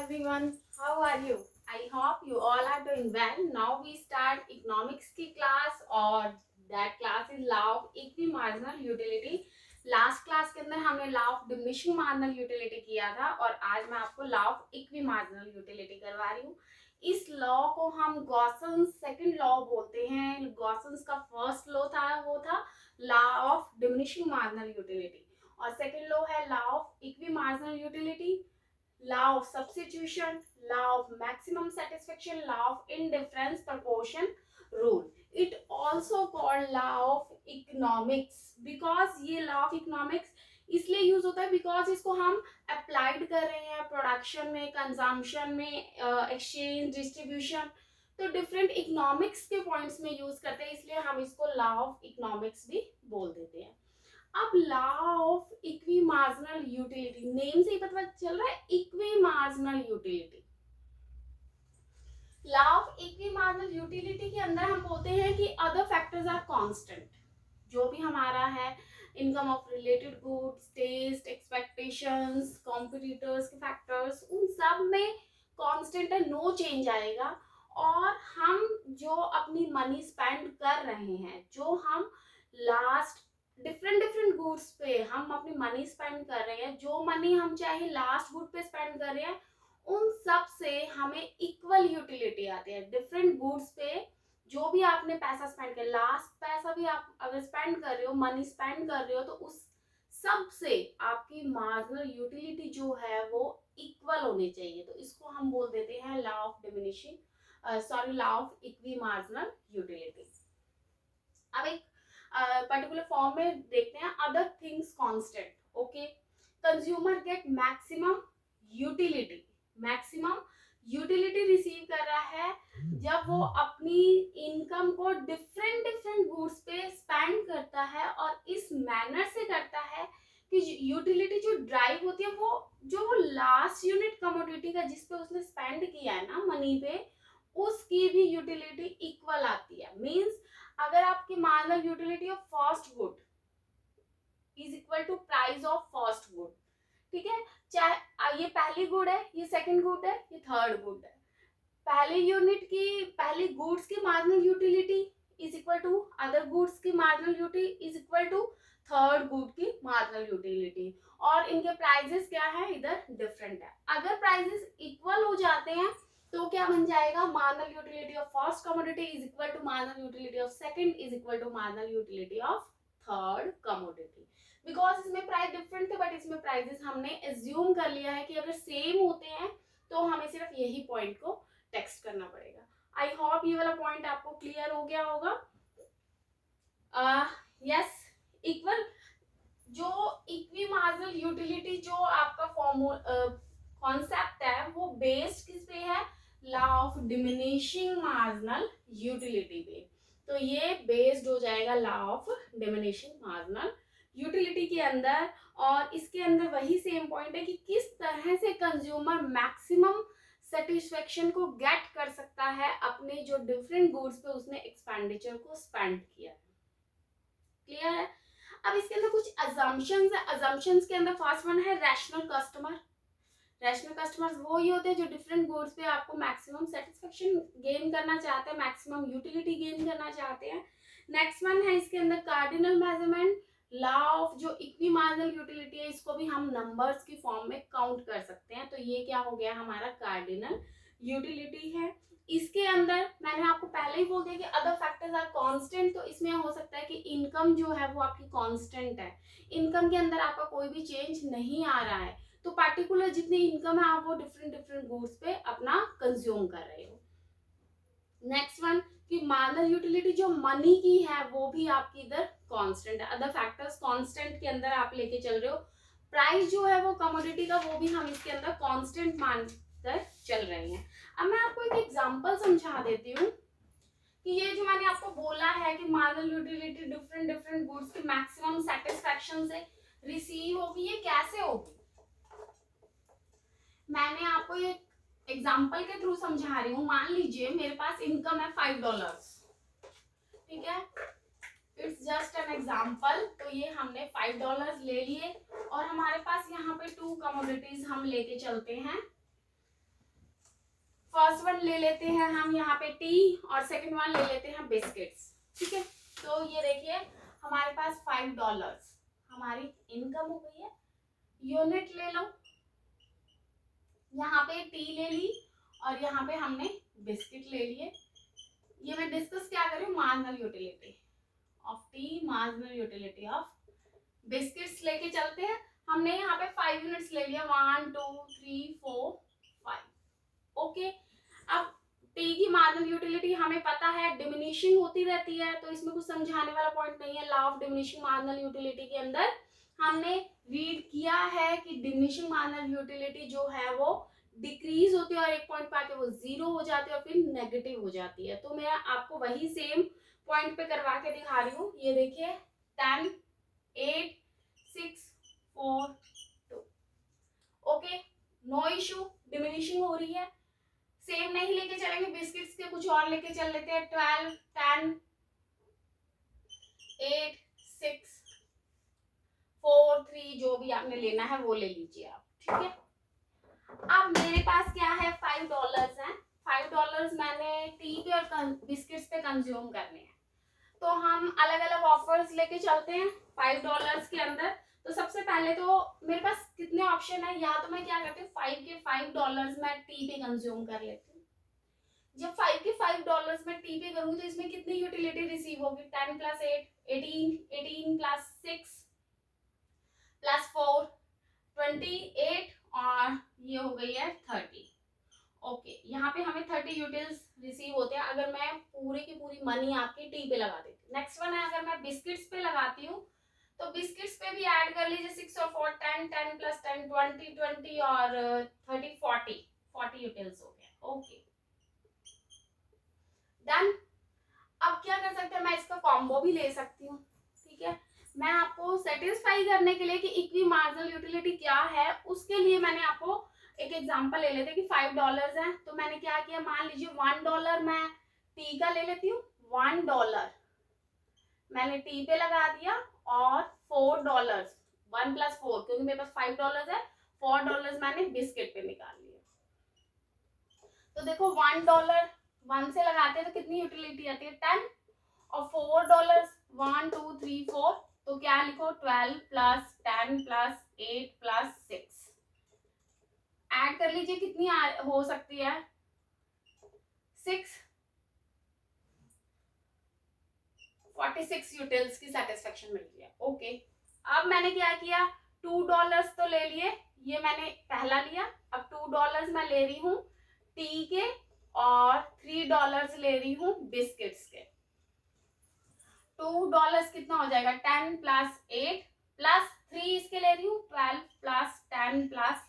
everyone, how are you? I hope you all are doing well. Now we start economics की class और that class is law of equimarginal utility. Last class के अंदर हमने law of diminishing marginal utility किया था और आज मैं आपको लॉ ऑफ इक्विमार्जिनल यूटिलिटी करवा रही हूँ। इस लॉ को हम गॉसन्स सेकंड लॉ बोलते हैं। गॉसन्स का फर्स्ट लॉ था वो था law of diminishing marginal utility और सेकंड लॉ है law of equimarginal utility, law of substitution, law of maximum satisfaction, law of indifference proportion rule. It also called law of economics because ये law of economics इसलिए use होता है because इसको हम applied कर रहे हैं प्रोडक्शन में, कंजम्पशन में, एक्सचेंज, डिस्ट्रीब्यूशन, तो डिफरेंट इकोनॉमिक्स के पॉइंट्स में यूज करते हैं, इसलिए हम इसको लॉ ऑफ इकोनॉमिक्स भी बोल देते हैं। अब law of equimarginal utility, name से ही पता चल रहा है इक्विमार्जिनल utility. Law of equimarginal utility के अंदर हम बोलते हैं कि अदर फैक्टर्स आर कांस्टेंट। जो भी हमारा है income of related goods, taste, expectations, competitors के फैक्टर्स, उन सब में कांस्टेंट है, नो चेंज आएगा। और हम जो अपनी मनी स्पेंड कर रहे हैं, जो हम लास्ट डिफरेंट गुड्स पे हम अपनी मनी स्पेंड कर रहे हैं, जो मनी हम चाहे लास्ट गुड पे स्पेंड कर रहे हैं, उन सब से हमें इक्वल यूटिलिटी आती है। डिफरेंट गुड्स पे जो भी आपने पैसा स्पेंड किया, लास्ट पैसा भी आप अगर स्पेंड कर रहे हो, मनी स्पेंड कर रहे हो, तो उस सब से आपकी मार्जिनल यूटिलिटी जो है वो इक्वल होनी चाहिए। तो इसको हम बोल देते हैं law of diminishing law of equimarginal utility. अब एक पर्टिकुलर फॉर्म में देखते हैं, other things constant, okay, consumer get maximum utility. Maximum utility receive कर रहा है जब वो अपनी इनकम को डिफरेंट गुड्स पे स्पेंड करता है और इस मैनर से करता है कि यूटिलिटी जो ड्राइव होती है वो जो लास्ट यूनिट कमोडिटी का जिस पे उसने स्पेंड किया है ना मनी पे, उसकी भी यूटिलिटी इक्वल आती है। मींस अगर आपकी marginal utility of first good is equal to price of first good, ठीक है, चाहे ये पहली गुड है, ये सेकंड गुड है, ये थर्ड गुड है, पहली यूनिट की पहली गुड्स की marginal utility is equal to other goods की marginal utility is equal to third good की मार्जिनल यूटिलिटी, और इनके प्राइसेस क्या है, इधर डिफरेंट है। अगर प्राइसेस इक्वल हो जाते हैं तो क्या बन जाएगा, marginal utility of first commodity is equal to marginal utility of second is equal to marginal utility of third commodity. Because इसमें प्राइस डिफरेंट थे बट इसमें प्राइसेस हमने एज्यूम कर लिया है कि अगर सेम होते हैं तो हमें सिर्फ यही पॉइंट को टेक्स्ट करना पड़ेगा। आई होप ये वाला पॉइंट आपको क्लियर हो गया होगा। यस, इक्वल जो इक्विमार्जिनल यूटिलिटी जो आपका कॉन्सेप्ट है वो बेस्ड किस पे है, law of diminishing marginal utility पे। तो ये बेस्ड हो जाएगा law of diminishing marginal utility के अंदर, और इसके अंदर वही सेम पॉइंट है कि किस तरह से कंज्यूमर मैक्सिमम सेटिस्फेक्शन को गेट कर सकता है अपने जो डिफरेंट गुड्स पे उसने एक्सपेंडिचर को स्पेंड किया है। क्लियर है। अब इसके अंदर कुछ अजम्पशंस है। अजम्पशंस के अंदर फर्स्ट वन है रैशनल कस्टमर। रैशनल कस्टमर्स वो ही होते हैं जो डिफरेंट गुड्स पे आपको मैक्सिमम सेटिस्फेक्शन गेन करना चाहते हैं, मैक्सिमम यूटिलिटी गेन करना चाहते हैं। नेक्स्ट वन है इसके अंदर कार्डिनल मेजरमेंट। लॉ ऑफ जो इक्विमार्जिनल यूटिलिटी है इसको भी हम नंबर्स की फॉर्म में काउंट कर सकते हैं, तो ये क्या हो गया हमारा कार्डिनल यूटिलिटी है। इसके अंदर मैंने आपको पहले ही बोल दिया कि अदर फैक्टर्स आर कांस्टेंट, तो इसमें हो सकता है कि इनकम जो है वो आपकी कांस्टेंट है, इनकम के अंदर आपका कोई भी चेंज नहीं आ रहा है, तो पार्टिकुलर जितनी इनकम है आप वो डिफरेंट गुड्स पे अपना कंज्यूम कर रहे हो। नेक्स्ट वन कि मार्जिनल यूटिलिटी जो मनी की है वो भी आपकी इधर कांस्टेंट है। अदर फैक्टर्स कांस्टेंट के अंदर आप लेके चल रहे हो। प्राइस जो है वो कमोडिटी का वो भी हम इसके अंदर कांस्टेंट मानकर चल रहे हैं। अब मैं आपको एक एग्जांपल समझा देती हूँ कि ये जो मैंने आपको बोला है कि मार्जिनल यूटिलिटी डिफरेंट गुड्स की मैक्सिमम सेटिस्फेक्शन से रिसीव होगी, ये कैसे होगी। मैंने आपको ये एग्जाम्पल के थ्रू समझा रही हूँ। मान लीजिए मेरे पास इनकम है $5, ठीक है, इट्स जस्ट एन एग्जाम्पल। तो ये हमने $5 ले लिए और हमारे पास यहाँ पे 2 कमोडिटीज हम लेके चलते हैं। फर्स्ट वन ले लेते हैं हम यहाँ पे टी और सेकंड वन ले लेते हैं बिस्किट्स, ठीक है। तो ये देखिए हमारे पास $5 हमारी इनकम हो गई है। यूनिट ले लो, यहाँ पे टी ले ली और यहाँ पे हमने बिस्किट ले लिए। ये मैं डिस्कस क्या कर रही हूँ, marginal utility of T, marginal utility of biscuits लेके चलते हैं। हमने यहाँ पे 5 यूनिट्स ले लिया, 1 2 3 4 5, ओके। अब टी की मार्जिनल यूटिलिटी हमें पता है डिमिनिशिंग होती रहती है, तो इसमें कुछ समझाने वाला पॉइंट नहीं है। Law of diminishing marginal utility के अंदर हमने रीड किया है कि डिमिनिशिंग मार्जिनल यूटिलिटी जो है वो डिक्रीज होती है और एक पॉइंट पे आके वो 0 हो जाती है और फिर नेगेटिव हो जाती है। तो मैं आपको वही सेम पॉइंट पे करवा के दिखा रही हूँ। ये देखिए 10 8 6 4 2, ओके, नो इशू, डिमिनिशिंग हो रही है। सेम नहीं लेके चलेंगे, बिस्किट्स के कुछ और लेके चल लेते हैं। 12 10 8 6 4 3, जो भी आपने लेना है वो ले लीजिए आप, ठीक है। अब मेरे पास क्या है, $5 है। $5 मैंने टी पे और बिस्किट्स पे कंज्यूम करने हैं, तो हम अलग अलग ऑफर्स लेके चलते हैं $5 के अंदर। तो सबसे पहले तो मेरे पास कितने ऑप्शन है, या तो मैं क्या करती हूँ 5 के $5 मैं टी पे कंज्यूम कर लेती हूँ। जब 5 के $5 मैं टी पे करूंगी तो इसमें कितनी यूटिलिटी रिसीव होगी, 10 + 8 18, 18 + 6 + 4 28 और ये हो गई है 30, ओके। यहाँ पे हमें 30 यूटिल्स रिसीव होते हैं अगर मैं पूरी की पूरी मनी आपकी टी पे लगा देती हूँ। नेक्स्ट वन है अगर मैं बिस्किट्स पे लगाती हूँ, तो बिस्किट्स पे भी ऐड कर लीजिए 6 और 4 10 10 + 10 20 20 और 30 40 यूटिल्स हो गए, ओके डन। अब क्या कर सकते हैं, मैं इसका कॉम्बो भी ले सकती हूँ, ठीक है। मैं आपको सेटिस्फाई करने के लिए कि इक्वी मार्जिनल यूटिलिटी क्या है, उसके लिए मैंने आपको एक एग्जांपल ले लेते हैं कि $5 है। तो मैंने क्या किया, मान लीजिए $1 मैं टी का ले लेती हूँ, $1 मैंने टी पे लगा दिया और $4 1 + 4, क्योंकि मेरे पास $5 है, $4 मैंने बिस्किट पे निकाल लिया। तो देखो $1 1 से लगाते हैं तो कितनी यूटिलिटी आती है 10, और $4 1 2 3 4, तो क्या लिखो 12 + 10 + 8 + 6, ऐड कर लीजिए कितनी हो सकती है 6, 46 यूटिल्स की सेटिस्फेक्शन मिल गया, ओके। अब मैंने क्या किया, $2 तो ले लिए, ये मैंने पहला लिया। अब $2 मैं ले रही हूँ टी के और $3 ले रही हूँ बिस्किट्स के। $2 कितना हो जाएगा, 10 + 8 + 3 इसके ले रही हूँ 12 + 10 +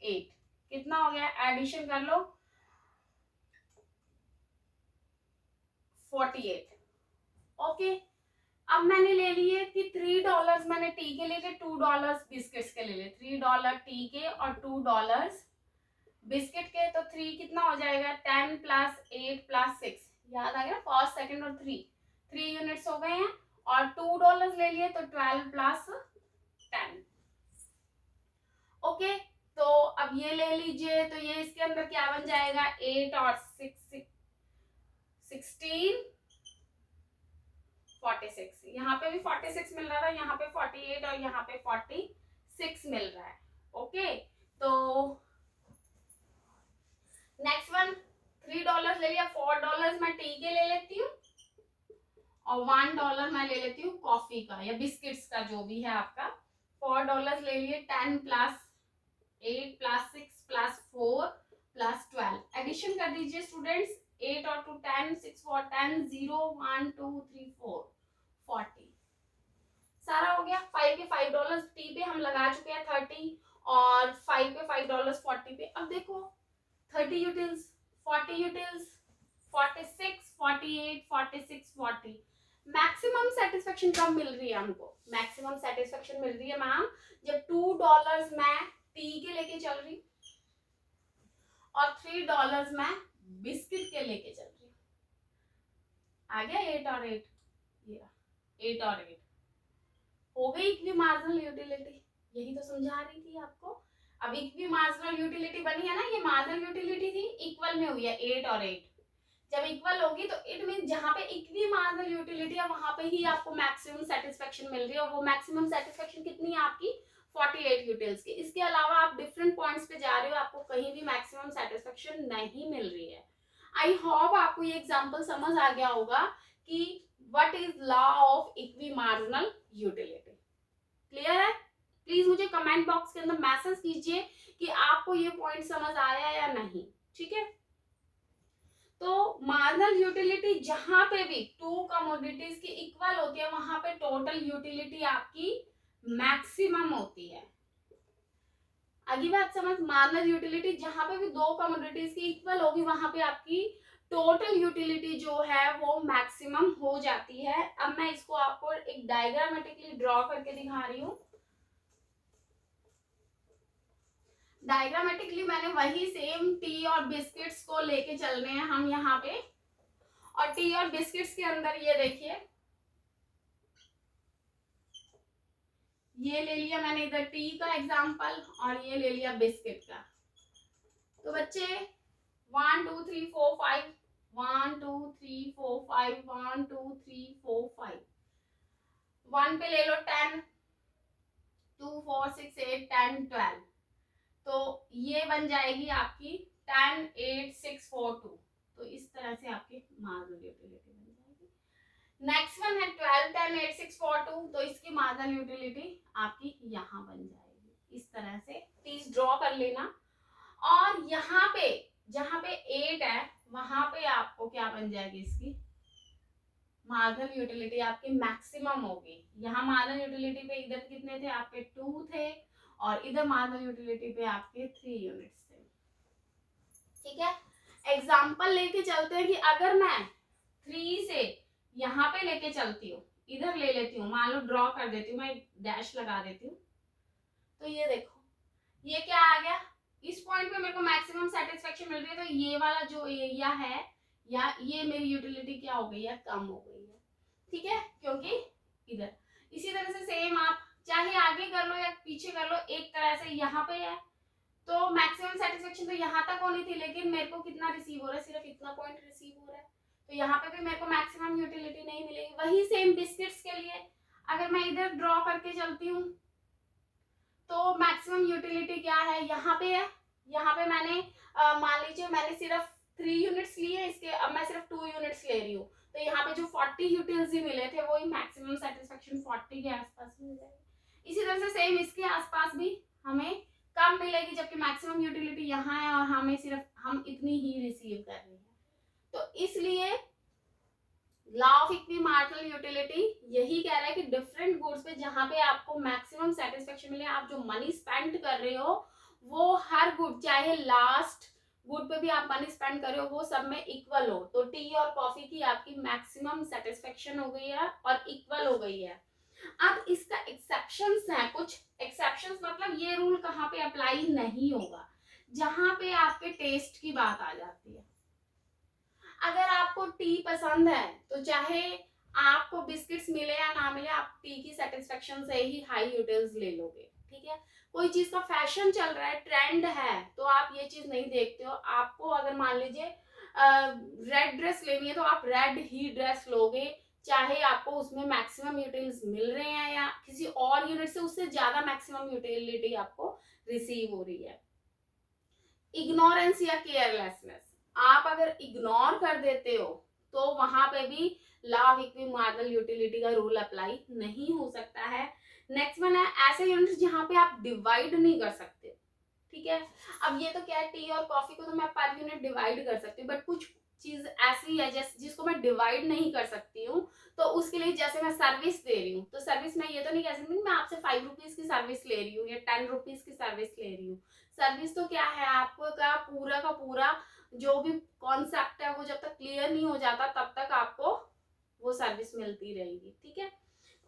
8, कितना हो गया, एडिशन कर लो 48, ओके। अब मैंने ले लिए कि $3 मैंने टी के ले लिए, $2 बिस्किट्स के ले लिए, $3 टी के और $2 बिस्किट के। तो 3 कितना हो जाएगा, 10 + 8 + 6, याद आ गया, फर्स्ट सेकंड और 3 यूनिट्स हो गए हैं। और $2 ले लिए तो 12 + 10, ओके। तो अब ये ले लीजिए, तो ये इसके अंदर क्या बन जाएगा, 8 और 6 16 46, यहाँ पे भी 46 मिल रहा था, यहाँ पे 48 और यहाँ पे 46 मिल रहा है, ओके। तो नेक्स्ट वन $3 ले लिया, $4 मैं टी के ले लेती हूँ और $1 मैं ले लेती हूँ कॉफी का या बिस्किट्स का, जो भी है आपका। $4 ले लिए, 10 + 8 + 6 + 4 + 12, एडिशन कर दीजिए स्टूडेंट्स, 8 और 2 10, 6 4 10, 0 1 2 3 4 40, सारा हो गया। 5 के $5 टी पे हम लगा चुके हैं 30 और 5 के $5 40 पे। अब देखो 30 यूटिल्स 40 यूटिल्स 46 48 46 40, मैक्सिमम सेटिस्फेक्शन कब मिल रही है हमको, मैक्सिमम सेटिस्फेक्शन मिल रही है मैम जब $2 मैं टी के लेके चल रही और $3 मैं बिस्किट के लेके चल रही। आ गया 8 और 8, ये 8 और 8 हो गई इक्वी मार्जिनल यूटिलिटी, यही तो समझा रही थी आपको। अब इक्वी मार्जिनल यूटिलिटी बनी है ना, ये मार्जिनल यूटिलिटी थी, इक्वल में हुई है 8 और 8। जब इक्वल होगी तो इट मीन जहां पे इक्वी मार्जिनल यूटिलिटी है वहां पे ही आपको मैक्सिमम सेटिस्फेक्शन मिल रही है, और वो मैक्सिमम सेटिस्फेक्शन कितनी है आपकी 48 यूटिल्स की। इसके अलावा आप डिफरेंट पॉइंट्स पे जा रहे हो, आपको कहीं भी मैक्सिमम सेटिस्फेक्शन नहीं मिल रही है। आई होप आपको ये एग्जांपल समझ आ गया होगा कि what is law of equi marginal utility. Clear है? प्लीज मुझे कमेंट बॉक्स के अंदर मैसेज कीजिए कि आपको ये पॉइंट समझ आया या नहीं। ठीक है, तो मार्जिनल यूटिलिटी जहां पे भी टू कमोडिटीज की इक्वल होती है वहां पे टोटल यूटिलिटी आपकी मैक्सिमम होती है। अगली बात समझ, मार्जिनल यूटिलिटी जहां पे भी दो कमोडिटीज की इक्वल होगी वहां पे आपकी टोटल यूटिलिटी जो है वो मैक्सिमम हो जाती है। अब मैं इसको आपको एक डायग्रामेटिकली ड्रॉ करके दिखा रही हूँ। डायग्रामेटिकली मैंने वही सेम टी और बिस्किट्स को लेके चल रहे हैं हम यहाँ पे, और टी और बिस्किट्स के अंदर ये देखिए, ये ले लिया मैंने इधर टी का एग्जांपल और ये ले लिया बिस्किट का। तो बच्चे 1 2 3 4 5, 1 2 3 4 5, 1 2 3 4 5, 1 पे ले लो 10, 2 4 6 8 10 12, तो ये बन जाएगी आपकी 10 8 6 4 2। तो इस तरह से आपकी मार्जिनल यूटिलिटी बन जाएगी। नेक्स्ट वन है 12 10 8 6 4 2, तो इसकी मार्जिनल यूटिलिटी आपकी यहाँ बन जाएगी। इस तरह से प्लीज ड्रॉ कर लेना। और यहाँ पे जहां पे 8 है वहां पे आपको क्या बन जाएगी, इसकी मार्जिनल यूटिलिटी आपकी मैक्सिमम होगी। यहाँ मार्जिनल यूटिलिटी पे इधर कितने थे आपके 2 थे, और इधर मार्जिनल यूटिलिटी पे आपके 3 यूनिट्स थे। ठीक है, एग्जाम्पल लेके चलते हैं कि अगर मैं 3 से यहाँ पे लेके चलती हूँ, इधर ले लेती हूँ, मान लो ड्रॉ कर देती हूँ, मैं डैश लगा देती हूँ, तो ये देखो ये क्या आ गया, इस पॉइंट पे मेरे को मैक्सिमम सेटिस्फेक्शन मिल रही है, तो ये वाला जो एरिया है या ये मेरी यूटिलिटी क्या हो गई है, कम हो गई है। ठीक है, क्योंकि इधर इसी तरह से सेम आप चाहे आगे कर लो या पीछे कर लो, एक तरह से यहाँ पे है तो मैक्सिमम सेटिस्फेक्शन तो यहाँ तक होनी थी, लेकिन मेरे को कितना रिसीव हो रहा है, सिर्फ इतना पॉइंट रिसीव हो रहा है, तो यहाँ पे भी मेरे को मैक्सिमम यूटिलिटी नहीं मिलेगी। वही सेम बिस्किट्स के लिए अगर मैं इधर ड्रॉ करके चलती हूँ तो मैक्सिमम यूटिलिटी क्या है, यहाँ पे है। यहाँ पे मैंने मान लीजिए मैंने सिर्फ 3 यूनिट्स लिए इसके, अब मैं सिर्फ 2 यूनिट्स ले रही हूँ, तो यहाँ पे जो 40 यूटिल्स ही मिले थे वही मैक्सिमम सेटिस्फेक्शन 40 के आसपास मिल जाएगी। इसी तरह से सेम इसके आसपास भी हमें कम मिलेगी, जबकि मैक्सिमम यूटिलिटी यहाँ है और हमें सिर्फ हम इतनी ही रिसीव कर रहे हैं। तो इसलिए law of equi marginal utility यही कह रहा है कि डिफरेंट गुड्स पे जहां पे आपको मैक्सिमम सेटिस्फेक्शन मिले, आप जो मनी स्पेंड कर रहे हो वो हर गुड, चाहे लास्ट गुड पे भी आप मनी स्पेंड कर रहे हो, वो सब में इक्वल हो। तो टी और कॉफी की आपकी मैक्सिमम सेटिस्फेक्शन हो गई है और इक्वल हो गई है। अब इसका एक्सेप्शंस है, कुछ एक्सेप्शंस मतलब ये रूल कहाँ पे अप्लाई नहीं होगा, जहां पे आपके टेस्ट की बात आ जाती है। अगर आपको टी पसंद है तो चाहे आपको बिस्किट्स मिले या ना मिले, आप टी की सेटिस्फेक्शन से ही हाई यूटिल्स ले लोगे। ठीक है, कोई चीज का फैशन चल रहा है, ट्रेंड है, तो आप ये चीज नहीं देखते हो। आपको अगर मान लीजिए रेड ड्रेस लेनी है तो आप रेड ही ड्रेस लोगे, चाहे आपको उसमें मैक्सिमम यूटिल्स मिल रहे हैं या किसी और यूनिट से उससे ज्यादा मैक्सिमम यूटिलिटी आपको रिसीव हो रही है। इग्नोरेंस या केयरलेसनेस, आप अगर इग्नोर कर देते हो तो वहां पे भी law of equi marginal utility का रूल अप्लाई नहीं हो सकता है। नेक्स्ट वन है ऐसे यूनिट्स जहां पे आप डिवाइड नहीं कर सकते। ठीक है, अब ये तो क्या है, टी और कॉफी को तो मैं पर यूनिट डिवाइड कर सकती हूँ, बट कुछ चीज ऐसी है जिसको मैं डिवाइड नहीं कर सकती हूँ, तो उसके लिए जैसे मैं सर्विस दे रही हूँ, तो सर्विस में ये तो नहीं कह सकती मैं आपसे 5 रुपीज की सर्विस ले रही हूँ या 10 रुपीज की सर्विस ले रही हूँ। सर्विस तो क्या है, आपको का पूरा जो भी कॉन्सेप्ट है वो जब तक क्लियर नहीं हो जाता तब तक आपको वो सर्विस मिलती रहेगी। ठीक है,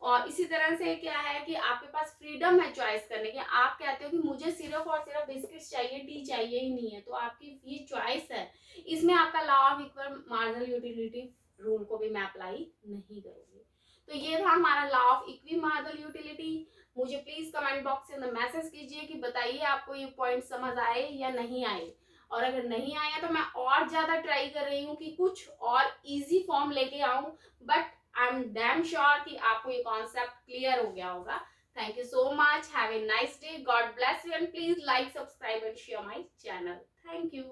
और इसी तरह से क्या है कि आपके पास फ्रीडम है चॉइस करने की। आप कहते हो कि मुझे सिर्फ और सिर्फ बिस्किट्स चाहिए, टी चाहिए ही नहीं है, तो आपकी ये चॉइस है, इसमें आपका law of equal marginal utility rule को भी मैं अप्लाई नहीं करूंगी। तो ये था हमारा law of equi marginal utility. मुझे प्लीज कमेंट बॉक्स के अंदर मैसेज कीजिए कि बताइए आपको ये पॉइंट समझ आए या नहीं आए, और अगर नहीं आया तो मैं और ज्यादा ट्राई कर रही हूँ कि कुछ और इजी फॉर्म लेके आऊं, but I am damn sure कि आपको ये कॉन्सेप्ट क्लियर हो गया होगा। Thank you so much, have a nice day, God bless you, and please like, subscribe and share my channel. Thank you.